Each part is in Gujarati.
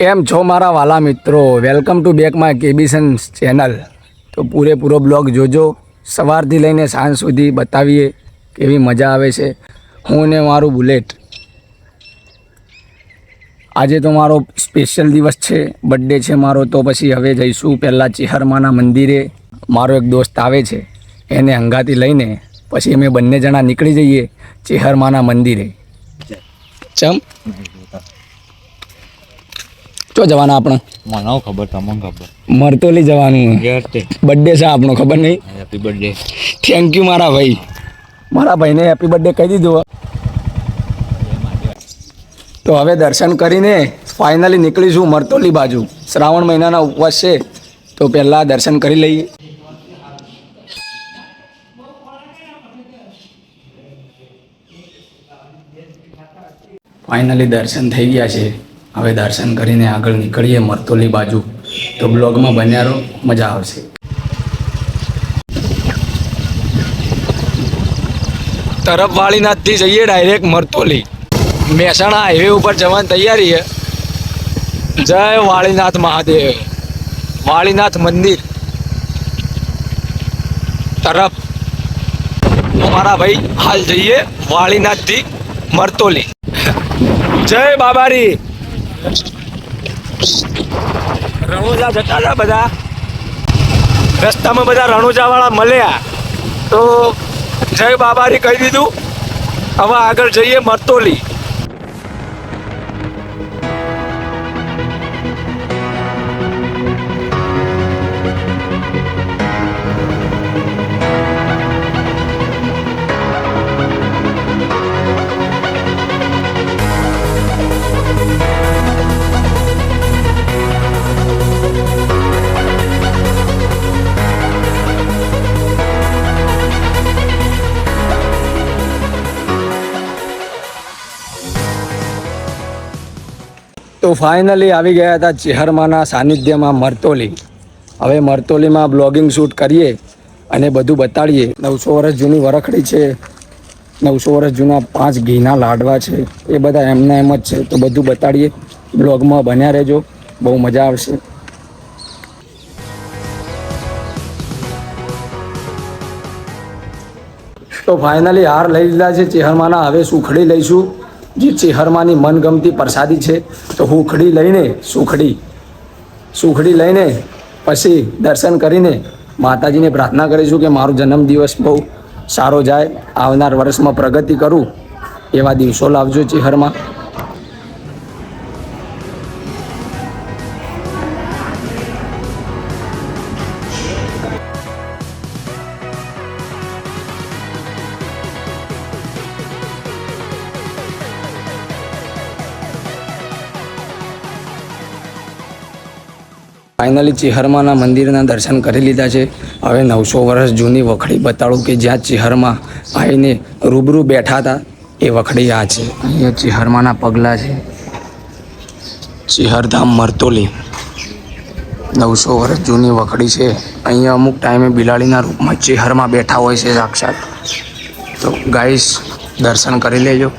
કેમ છો મારા વાલા મિત્રો, વેલકમ ટુ બેક માય કેબીસન ચેનલ। તો પૂરેપૂરો બ્લોગ જોજો, સવારથી લઈને સાંજ સુધી બતાવીએ કેવી મજા આવે છે। હું ને મારું બુલેટ। આજે તો મારો સ્પેશિયલ દિવસ છે, બર્થડે છે મારો। તો પછી હવે જઈશું પહેલાં ચેહરમાના મંદિરે। મારો એક દોસ્ત આવે છે, એને હંગાથી લઈને પછી અમે બંને જણા નીકળી જઈએ ચેહરમાના મંદિરે। ચમ ચો જવાના આપણે? મને ખબર, તમને ખબર, મરતોલી જવાનું। બર્થડે છે આપણો, ખબર નહીં? Happy birthday. થેન્ક યુ મારા ભાઈ। મારા ભાઈને હેપી બર્થડે કહી દીધું। તો હવે દર્શન કરીને ફાઇનલી નીકળીશું મરતોલી બાજુ। શ્રાવણ મહિનાના ઉપવાસ છે, તો પહેલાં દર્શન કરી લઈએ। ફાઇનલી દર્શન થઈ ગયા છે। હવે દર્શન કરીને આગળ નીકળીએ મરતોલી બાજુ। તો બ્લોગમાં બન્યા રહો, મજા આવશે। તરફ વાળીનાથથી જઈએ ડાયરેક્ટ મરતોલી। મહેસાણા હાઈવે ઉપર જવાની તૈયારી છે। જય વાળીનાથ મહાદેવ, વાળીનાથ મંદિર તરફ મારા ભાઈ હાલ જઈએ વાળીનાથથી મરતોલી। જય બાબારી। રણોજા જતા હતા બધા, રસ્તામાં બધા રણોજા વાળા મળ્યા, તો જય બાબારી કહી દીધું। હવે આગળ જઈએ મરતોલી। તો ફાઇનલી આવી ગયા હતા ચેહરમાના સાનિધ્યમાં મરતોલી। હવે મરતોલીમાં બ્લોગિંગ શૂટ કરીએ અને બધું બતાડીએ। 900 વર્ષ જૂની વરખડી છે, 900 વર્ષ જૂના 5 ઘીના લાડવા છે, એ બધા એમના એમ જ છે। તો બધું બતાડીએ, બ્લોગમાં બન્યા રહેજો, બહુ મજા આવશે। તો ફાઇનલી હાર લઈ લીધા છે ચેહરમાના। હવે સુખડી લઈશું, જે ચેહરમાની મનગમતી પ્રસાદી છે। તો સુખડી લઈને સુખડી લઈને પછી દર્શન કરીને માતાજીને પ્રાર્થના કરીશું કે મારો જન્મદિવસ બહુ સારો જાય, આવનાર વર્ષમાં પ્રગતિ કરું, એવા દિવસો લાવજો ચેહરમાં। ફાઇનલી ચેહરમાના મંદિરના દર્શન કરી લીધા છે। હવે 900 વર્ષ જૂની વખડી બતાડું કે જ્યાં ચેહરમાં આવીને રૂબરૂ બેઠા હતા, એ વખડી આ છે। અહીંયા ચેહરમાના પગલાં છે, ચેહરધામ મરતોલી। 900 વર્ષ જૂની વખડી છે। અહીંયા અમુક ટાઈમે બિલાડીના રૂપમાં ચેહરમાં બેઠા હોય છે સાક્ષાત। તો ગાઈસ દર્શન કરી લેજો।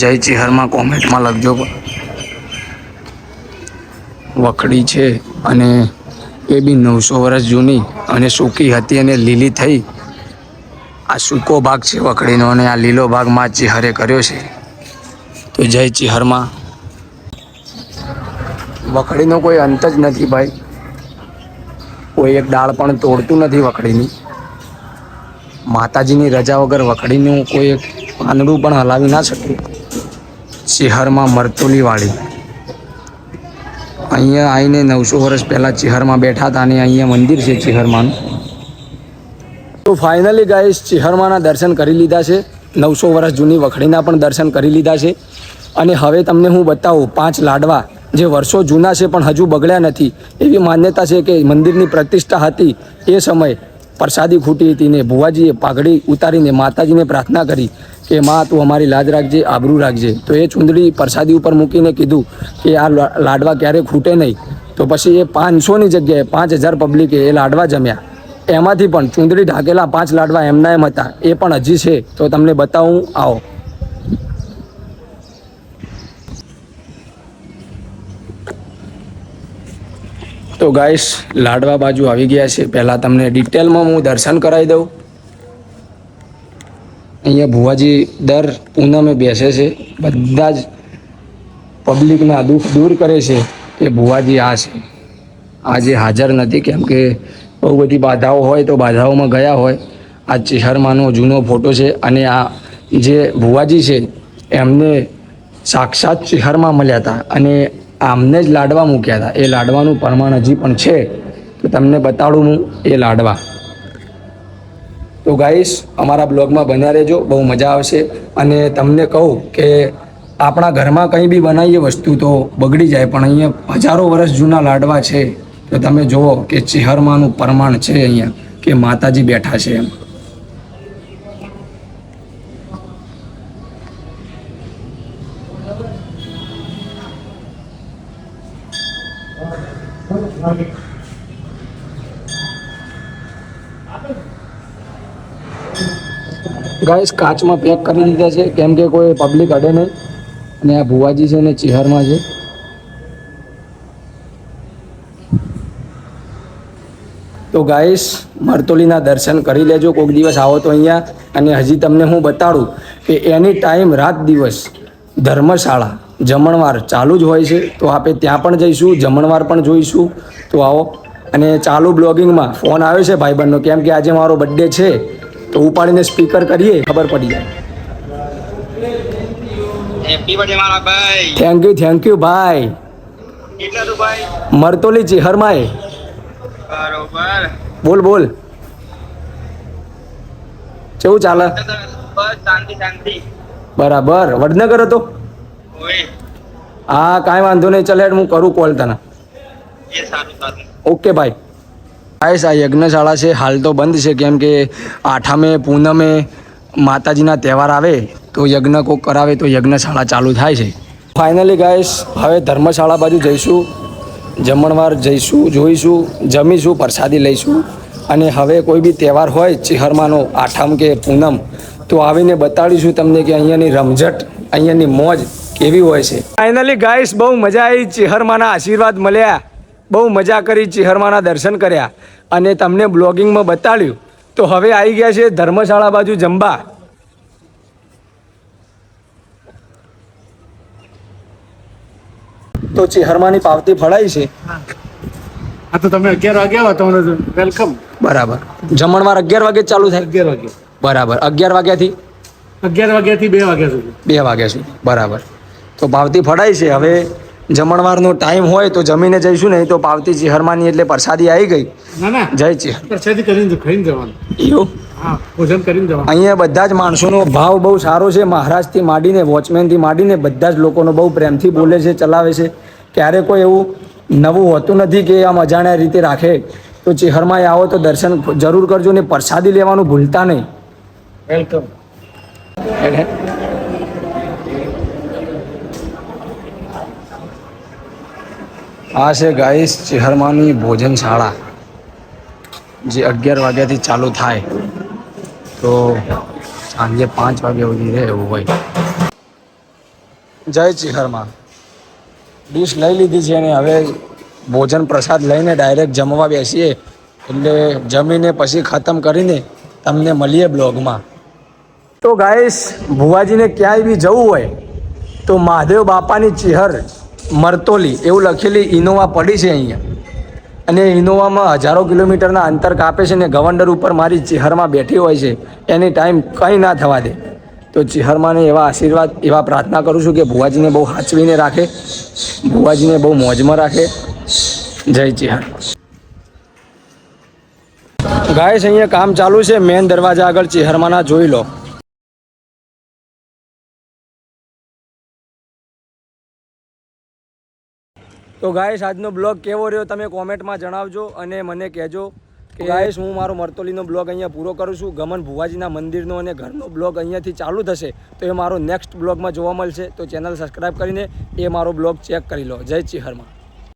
જય ચેહરમાં કોમેન્ટમાં લખજો। વખડી છે અને એ બી 900 વર્ષ જૂની અને સૂકી હતી અને લીલી થઈ। આ સૂકો ભાગ છે વખડીનો અને આ લીલો ભાગ માં ચેહરે કર્યો છે। તો જય ચેહરમાં। વખડીનો કોઈ અંત જ નથી ભાઈ, કોઈ એક ડાળ પણ તોડતું નથી વખડીની। માતાજીની રજા વગર વખડીનું કોઈ એક પાંદડું પણ હલાવી ના શકે। ચેહરમાં મરતોલી વાળી અહીંયા આવીને 900 વર્ષ પહેલાં ચેહરમાં બેઠા હતા અને અહીંયા મંદિર છે ચેહરમાનું। તો ફાઇનલી ગાઈસ ચેહરમાના દર્શન કરી લીધા છે, 900 વર્ષ જૂની વખડીના પણ દર્શન કરી લીધા છે। અને હવે તમને હું બતાવું 5 લાડવા જે વર્ષો જૂના છે પણ હજુ બગડ્યા નથી। એવી માન્યતા છે કે મંદિરની પ્રતિષ્ઠા હતી એ સમયે પ્રસાદી ખૂટી હતી ને ભુવાજીએ પાઘડી ઉતારીને માતાજીને પ્રાર્થના કરી કે માં તું અમારી લાજ રાખજે, આબરૂ રાખજે। તો એ ચૂંદડી પ્રસાદી ઉપર મૂકીને કીધું કે આ લાડવા ક્યારે ખૂટે નહીં। તો પછી એ 500ની જગ્યાએ 5000 પબ્લિકે એ લાડવા જમ્યા। એમાંથી પણ ચૂંદડી ઢાકેલા 5 લાડવા એમના એમ હતા, એ પણ હજી છે, તો તમને બતાવું, આવો। તો ગાઈસ લાડવા બાજુ આવી ગયા છે. પહેલાં તમને ડિટેલમાં હું દર્શન કરાવી દઉં. અહીંયા ભુવાજી દર પૂનમે બેસે છે. બધા જ પબ્લિકના દુઃખ દૂર કરે છે કે ભુવાજી આ છે. આજે હાજર નથી કેમ કે બહુ બધી બાધાઓ હોય તો બાધાઓમાં ગયા હોય. આ ચિહરમાંનો જૂનો ફોટો છે અને આ જે ભુવાજી છે એમને સાક્ષાત ચિહરમાં મળ્યા હતા અને આમને જ લાડવા મૂક્યા હતા. એ લાડવાનું પ્રમાણ હજી પણ છે તો તમને બતાડું હું એ લાડવા. તો ગાઈસ અમારા બ્લોગમાં બન્યા રહેજો, બહુ મજા આવશે. અને તમને કહું કે આપણા ઘરમાં કંઈ બી બનાવીએ વસ્તુ તો બગડી જાય, પણ અહીંયા હજારો વર્ષ જૂના લાડવા છે તો તમે જુઓ કે ચિહરમાંનું પ્રમાણ છે અહીંયા કે માતાજી બેઠા છે એમ. ગાઈસ કાચમાં પેક કરી દીધા છે કેમ કે કોઈ પબ્લિક અડે નહીં. અને આ ભુવાજી છે ને ચિહરમાં છે. તો ગાઈસ મરતોલીના દર્શન કરી લેજો કોઈક દિવસ આવો તો અહીંયા. અને હજી તમને હું બતાડું કે એની ટાઈમ રાત દિવસ ધર્મશાળા જમણવાર ચાલુ જ હોય છે. તો આપણે ત્યાં પણ જઈશું, જમણવાર પણ જોઈશું. તો આવો. અને ચાલુ બ્લોગિંગમાં ફોન આવ્યો છે ભાઈબંધનો કેમ કે આજે મારો બર્થડે છે તો ઉપાડીને સ્પીકર કરીએ ખબર પડી જાય. હેપી બર્થડે મારા ભાઈ. થેન્ક યુ ભાઈ. કેટલા તું ભાઈ? મરતોલી ચિહરમાં એ. બરોબર. બોલ કેવું ચાલે? બસ શાંતિ. બરાબર. વડનગર હતો? ઓય હા કાંઈ વાંધો નહીં, ચાલ હેડ હું કરું કોલ તને. એ સારું. ઓકે ભાઈ. ગાઈસ આ યજ્ઞશાળા છે હાલ તો બંધ છે કેમ કે આઠમે પૂનમે માતાજીના તહેવાર આવે તો યજ્ઞ કોક કરાવે તો યજ્ઞશાળા ચાલુ થાય છે. ફાઇનલી ગાઈસ હવે ધર્મશાળા બાજુ જઈશું, જમણવાર જઈશું, જોઈશું, જમીશું, પ્રસાદી લઈશું. અને હવે કોઈ બી તહેવાર હોય ચિહરમાંનો આઠમ કે પૂનમ તો આવીને બતાડીશું તમને કે અહીંયાની રમઝટ, અહીંયાની મોજ કેવી હોય છે. ફાઇનલી ગાઈસ બહુ મજા આવી, ચિહરમાંના આશીર્વાદ મળ્યા, બહુ મજા કરી, ચિહરમાંના દર્શન કર્યા અને તમને બ્લોગિંગમાં બતાડ્યું. તો હવે આવી ગયા છે ધર્મશાળા બાજુ જમવા. તો ચિહરમાંની પાવતી ફળાઈ છે. હા તો તમે 11 વાગે આવો, તમારે વેલકમ. બરાબર. જમણવાર 11 વાગે ચાલુ થાય? 11 વાગે. બરાબર. 11 વાગ્યાથી 11 વાગ્યાથી 2 વાગ્યા સુધી. 2 વાગ્યા સુધી. બરાબર. તો પાવતી ફળાઈ છે. હવે જમણવારનો ટાઈમ હોય તો જમીને જઈશું, નહીં તો પાવતી ચિહરમાંની એટલે પ્રસાદી આવી ગઈ. ના જય ચિહર. પ્રસાદી કરીને ખાઈને જવાનું. એવું? હા, ભોજન કરીને જવાનું. અહીંયા બધા જ માણસોનો ભાવ બહુ સારો છે. મહારાજથી માંડીને વોચમેનથી માંડીને બધા જ લોકોનો બહુ પ્રેમથી બોલે છે, ચલાવે છે. ક્યારે કોઈ એવું નવું હોતું નથી કે આમ અજાણ્યા રીતે રાખે. તો ચિહરમાં આવો તો દર્શન જરૂર કરજો ને પ્રસાદી લેવાનું ભૂલતા નહીં. વેલકમ. આ છે ગાઈસ ચિહરમાંની ભોજનશાળા જે 11 વાગ્યાથી ચાલુ થાય તો સાંજે 5 વાગ્યા સુધી રહે એવું હોય. જય ચિહરમાં. ડીશ લઈ લીધી છે અને હવે ભોજન પ્રસાદ લઈને ડાયરેક્ટ જમવા બેસીએ. એટલે જમીને પછી ખતમ કરીને તમને મળીએ બ્લોગમાં. તો ગાઈસ ભુવાજીને ક્યાંય બી જવું હોય તો મહાદેવ બાપાની ચિહર મરતોલી એવું લખેલી ઇનોવા પડી છે અહીંયા. અને ઇનોવામાં હજારો કિલોમીટરના અંતર કાપે છે ને ગવંડર ઉપર મારી ચિહરમાં બેઠી હોય છે. એની ટાઈમ કંઈ ના થવા દે. તો ચિહરમાંને એવા આશીર્વાદ, એવા પ્રાર્થના કરું છું કે ભુવાજીને બહુ સાચવીને રાખે, ભુવાજીને બહુ મોજમાં રાખે. જય ચિહર. ગાઈસ અહીંયા કામ ચાલુ છે મેન દરવાજા આગળ ચિહરમાંના, જોઈ લો. તો ગાઈસ આજનો બ્લોગ કેવો રહ્યો તમે કોમેન્ટમાં જણાવજો અને મને કહેજો કે ગાઈસ હું મારો મરતોલીનો બ્લોગ અહીંયા પૂરો કરું છું. ગમન ભુવાજીના મંદિરનો અને ઘરનો બ્લોગ અહીંયાથી ચાલુ થશે તો એ મારો નેક્સ્ટ બ્લોગમાં જોવા મળશે. તો ચેનલ સબસ્ક્રાઈબ કરીને એ મારો બ્લોગ ચેક કરી લો. જય ચિહરમાં.